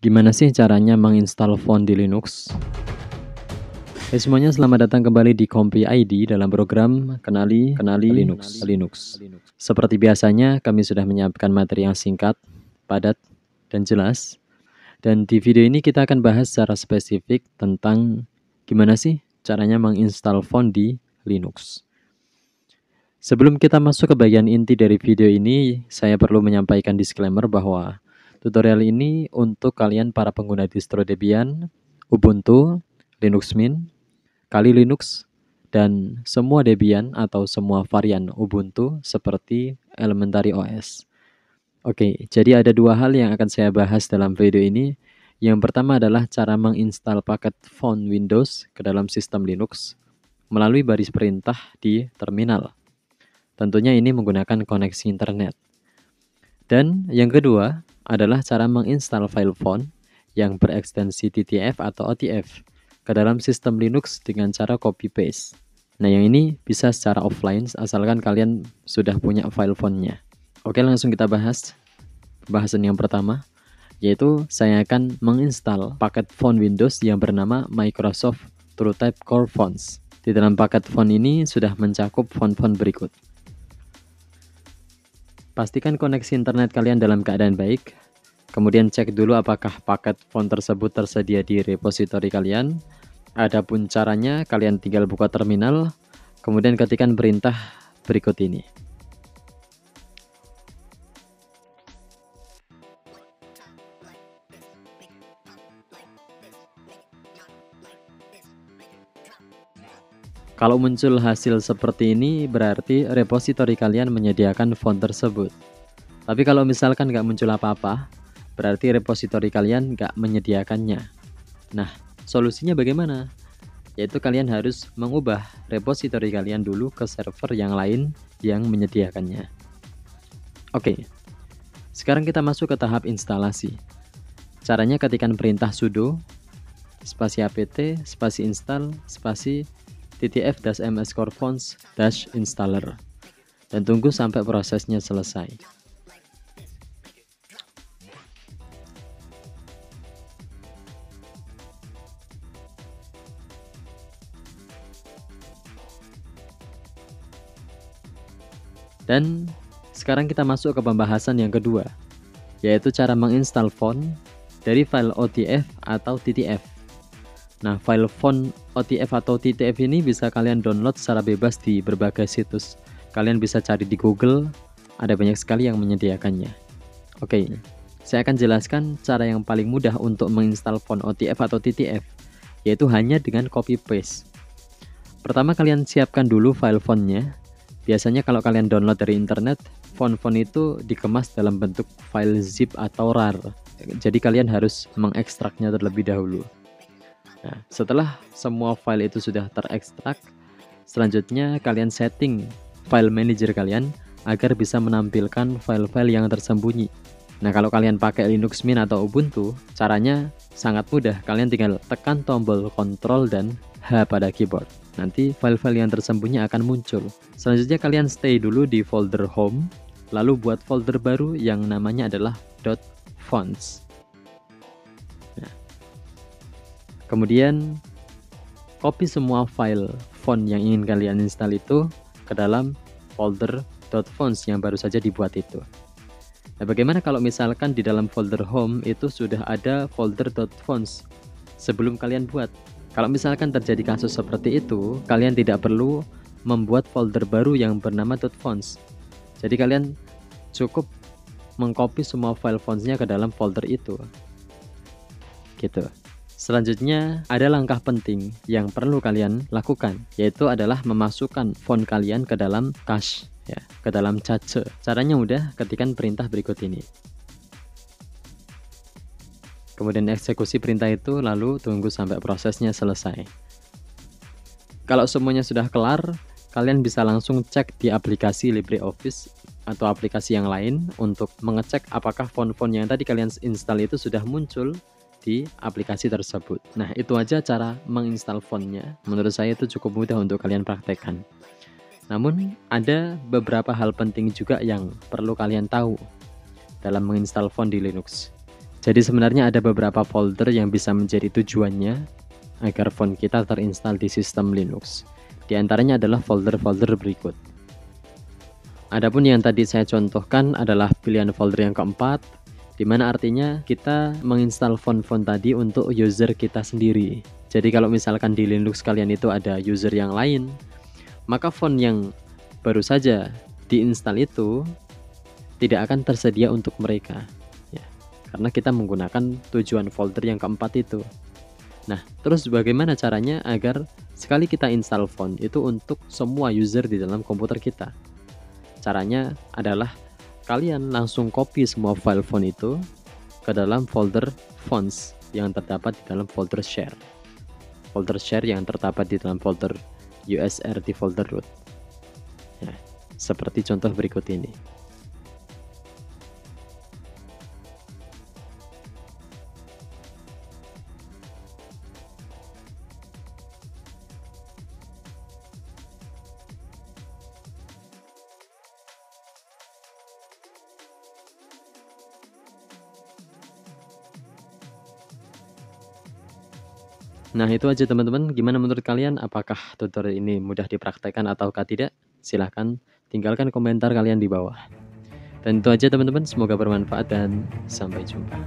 Gimana sih caranya menginstal font di Linux? Hai semuanya, selamat datang kembali di Kompi ID dalam program Kenali Linux. Seperti biasanya, kami sudah menyiapkan materi yang singkat, padat, dan jelas. Dan di video ini kita akan bahas secara spesifik tentang gimana sih caranya menginstal font di Linux. Sebelum kita masuk ke bagian inti dari video ini, saya perlu menyampaikan disclaimer bahwa tutorial ini untuk kalian para pengguna distro Debian, Ubuntu, Linux Mint, Kali Linux, dan semua Debian atau semua varian Ubuntu seperti Elementary OS. Oke, jadi ada dua hal yang akan saya bahas dalam video ini. Yang pertama adalah cara menginstal paket font Windows ke dalam sistem Linux melalui baris perintah di terminal. Tentunya ini menggunakan koneksi internet. Dan yang kedua adalah cara menginstal file font yang berekstensi TTF atau OTF ke dalam sistem Linux dengan cara copy paste. Nah, yang ini bisa secara offline asalkan kalian sudah punya file fontnya. Oke, langsung kita bahas. Bahasan yang pertama, yaitu saya akan menginstal paket font Windows yang bernama Microsoft TrueType Core Fonts. Di dalam paket font ini sudah mencakup font-font berikut. Pastikan koneksi internet kalian dalam keadaan baik. Kemudian cek dulu apakah paket font tersebut tersedia di repositori kalian. Adapun caranya, kalian tinggal buka terminal, kemudian ketikkan perintah berikut ini. Kalau muncul hasil seperti ini, berarti repositori kalian menyediakan font tersebut. Tapi kalau misalkan nggak muncul apa-apa, berarti repositori kalian nggak menyediakannya. Nah, solusinya bagaimana? Yaitu kalian harus mengubah repositori kalian dulu ke server yang lain yang menyediakannya. Oke, sekarang kita masuk ke tahap instalasi. Caranya ketikkan perintah sudo spasi apt spasi install spasi ttf-ms core fonts-installer dan tunggu sampai prosesnya selesai. Dan sekarang kita masuk ke pembahasan yang kedua, yaitu cara menginstal font dari file OTF atau TTF. Nah, file font OTF atau TTF ini bisa kalian download secara bebas di berbagai situs. Kalian bisa cari di Google, ada banyak sekali yang menyediakannya. Oke, saya akan jelaskan cara yang paling mudah untuk menginstal font OTF atau TTF, yaitu hanya dengan copy paste. Pertama, kalian siapkan dulu file fontnya. Biasanya kalau kalian download dari internet, font-font itu dikemas dalam bentuk file zip atau RAR. Jadi kalian harus mengekstraknya terlebih dahulu. Nah, setelah semua file itu sudah terekstrak, selanjutnya kalian setting file manager kalian agar bisa menampilkan file-file yang tersembunyi. Nah, kalau kalian pakai Linux Mint atau Ubuntu, caranya sangat mudah. Kalian tinggal tekan tombol Ctrl dan H pada keyboard. Nanti file-file yang tersembunyi akan muncul. Selanjutnya kalian stay dulu di folder home, lalu buat folder baru yang namanya adalah .fonts. Kemudian copy semua file font yang ingin kalian install itu ke dalam folder .fonts yang baru saja dibuat itu. Nah, bagaimana kalau misalkan di dalam folder home itu sudah ada folder .fonts sebelum kalian buat? Kalau misalkan terjadi kasus seperti itu, kalian tidak perlu membuat folder baru yang bernama .fonts. Jadi kalian cukup mengcopy semua file fontsnya ke dalam folder itu. Gitu. Selanjutnya, ada langkah penting yang perlu kalian lakukan, yaitu adalah memasukkan font kalian ke dalam cache, ya, ke dalam cache. Caranya mudah, ketikkan perintah berikut ini. Kemudian eksekusi perintah itu, lalu tunggu sampai prosesnya selesai. Kalau semuanya sudah kelar, kalian bisa langsung cek di aplikasi LibreOffice atau aplikasi yang lain untuk mengecek apakah font-font yang tadi kalian install itu sudah muncul di aplikasi tersebut. Nah, itu aja cara menginstal fontnya. Menurut saya itu cukup mudah untuk kalian praktekkan. Namun, ada beberapa hal penting juga yang perlu kalian tahu dalam menginstal font di Linux. Jadi sebenarnya ada beberapa folder yang bisa menjadi tujuannya agar font kita terinstall di sistem Linux. Di antaranya adalah folder-folder berikut. Adapun yang tadi saya contohkan adalah pilihan folder yang keempat, di mana artinya kita menginstal font-font tadi untuk user kita sendiri. Jadi kalau misalkan di Linux kalian itu ada user yang lain, maka font yang baru saja diinstal itu tidak akan tersedia untuk mereka. Ya, karena kita menggunakan tujuan folder yang keempat itu. Nah, terus bagaimana caranya agar sekali kita install font itu untuk semua user di dalam komputer kita? Caranya adalah kalian langsung copy semua file font itu ke dalam folder fonts yang terdapat di dalam folder share. Folder share yang terdapat di dalam folder USR di folder root. Ya, seperti contoh berikut ini. Nah, itu aja teman-teman. Gimana menurut kalian? Apakah tutorial ini mudah dipraktekkan ataukah tidak? Silahkan tinggalkan komentar kalian di bawah. Dan itu aja teman-teman. Semoga bermanfaat dan sampai jumpa.